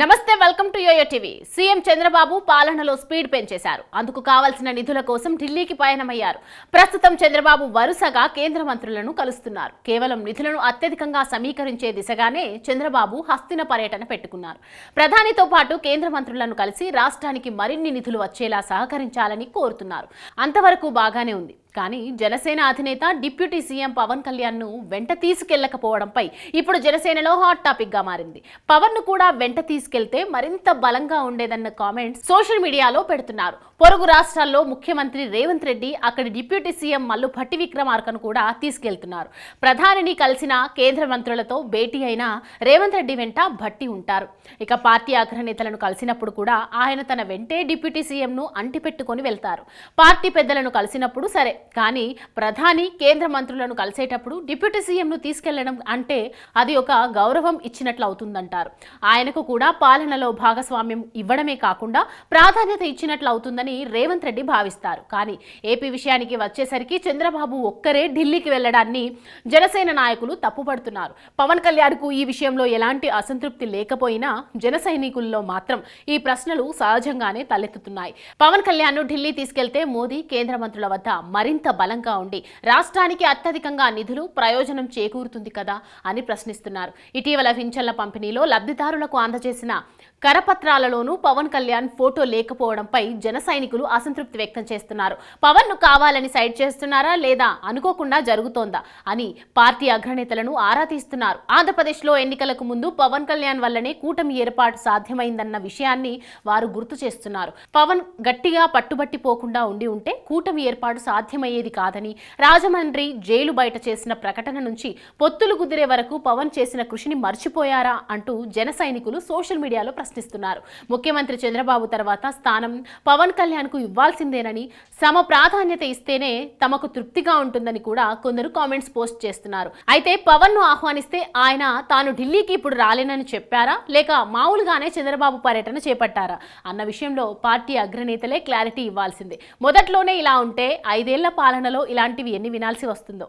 నమస్తే, welcome to Yoyo TV. CM Chandrababu పాలనలో speed పెంచేశారు. అందుకు కావాల్సిన నిధుల కోసం ఢిల్లీకి పయనమయ్యారు. ప్రస్తుతం చంద్రబాబు వరుసగా కేంద్ర మంత్రులను కలుస్తున్నారు. కేవలం నిధులను అత్యధికంగా సమీకరించే దిశగానే చంద్రబాబు హస్తిన పర్యటన పెట్టుకున్నారు. ప్రధానితో పాటు కేంద్ర మంత్రులను కలిసి రాష్ట్రానికి మరిన్ని నిధులు వచ్చేలా సహకరించాలని కోరుతున్నారు. అంతవరకు బాగానే ఉంది. కానీ జనసేన అధినేత డిప్యూటీ సీఎం పవన్ కళ్యాణ్ ను వెంట తీసుకెళ్లకపోవడంపై ఇప్పుడు జనసేనలో హాట్ టాపిక్ గా మారింది. పవన్ ను కూడా వెంట తీసుకెళ్తే మరింత బలంగా ఉండేదన్న కామెంట్స్ సోషల్ మీడియాలో పెడుతున్నారు. పొరుగు రాష్ట్రాల్లో ముఖ్యమంత్రి రేవంత్ రెడ్డి అక్కడి డిప్యూటీ సీఎం మల్లు భట్టి విక్రమార్కను కూడా తీసుకెళ్తున్నారు. ప్రధానిని కలిసిన కేంద్ర మంత్రులతో భేటీ అయిన రేవంత్ రెడ్డి వెంట భట్టి ఉంటారు. ఇక పార్టీ అగ్రనేతలను కలిసినప్పుడు కూడా ఆయన తన వెంటే డిప్యూటీ సీఎం ను అంటిపెట్టుకొని వెళ్తారు. పార్టీ పెద్దలను కలిసినప్పుడు సరే, కానీ ప్రధాని కేంద్ర మంత్రులను కలిసేటప్పుడు డిప్యూటీ సీఎంను తీసుకెళ్లడం అంటే అది ఒక గౌరవం ఇచ్చినట్లు అవుతుందంటారు. ఆయనకు కూడా పాలనలో భాగస్వామ్యం ఇవ్వడమే కాకుండా ప్రాధాన్యత ఇచ్చినట్లు అవుతుందని రేవంత్ రెడ్డి భావిస్తారు. కానీ ఏపీ విషయానికి వచ్చేసరికి చంద్రబాబు ఒక్కరే ఢిల్లీకి వెళ్లడాన్ని జనసేన నాయకులు తప్పుపడుతున్నారు. పవన్ కళ్యాణ్ కు ఈ విషయంలో ఎలాంటి అసంతృప్తి లేకపోయినా జన సైనికుల్లో మాత్రం ఈ ప్రశ్నలు సహజంగానే తలెత్తుతున్నాయి. పవన్ కళ్యాణ్ ను ఢిల్లీ తీసుకెళ్తే మోదీ కేంద్ర మంత్రుల వద్ద మరింత బలంగా ఉండి రాష్ట్రానికి అత్యధికంగా నిధులు ప్రయోజనం చేకూరుతుంది కదా అని ప్రశ్నిస్తున్నారు. ఇటీవల పింఛన్ల పంపిణీలో లబ్ధిదారులకు అందజేసిన కరపత్రాలలోనూ పవన్ కళ్యాణ్ ఫోటో లేకపోవడంపై జన సైనికులు అసంతృప్తి వ్యక్తం చేస్తున్నారు. పవన్ ను కావాలని సైడ్ చేస్తున్నారా లేదా అనుకోకుండా జరుగుతోందా అని పార్టీ అగ్రనేతలను ఆరా తీస్తున్నారు. ఆంధ్రప్రదేశ్లో ఎన్నికలకు ముందు పవన్ కళ్యాణ్ వల్లనే కూటమి ఏర్పాటు సాధ్యమైందన్న విషయాన్ని వారు గుర్తు చేస్తున్నారు. పవన్ గట్టిగా పట్టుబట్టి పోకుండా ఉంటే కూటమి ఏర్పాటు సాధ్యమయ్యేది కాదని, రాజమండ్రి జైలు బయట చేసిన ప్రకటన నుంచి పొత్తులు కుదిరే వరకు పవన్ చేసిన కృషిని మర్చిపోయారా అంటూ జన సైనికులు సోషల్ మీడియాలో ప్రశ్నిస్తున్నారు. ముఖ్యమంత్రి చంద్రబాబు తర్వాత స్థానం పవన్ కళ్యాణ్ కు ఇవ్వాల్సిందేనని, సమ ప్రాధాన్యత ఇస్తేనే తమకు తృప్తిగా ఉంటుందని కూడా కొందరు కామెంట్స్ పోస్ట్ చేస్తున్నారు. అయితే పవన్ ను ఆహ్వానిస్తే ఆయన తాను ఢిల్లీకి ఇప్పుడు రాలేనని చెప్పారా, లేక మామూలుగానే చంద్రబాబు పర్యటన చేపట్టారా అన్న విషయంలో పార్టీ అగ్రనేతలే క్లారిటీ ఇవ్వాల్సిందే. మొదట్లోనే ఇలా ఉంటే 5 ఏళ్ల పాలనలో ఇలాంటివి ఎన్ని వినాల్సి వస్తుందో.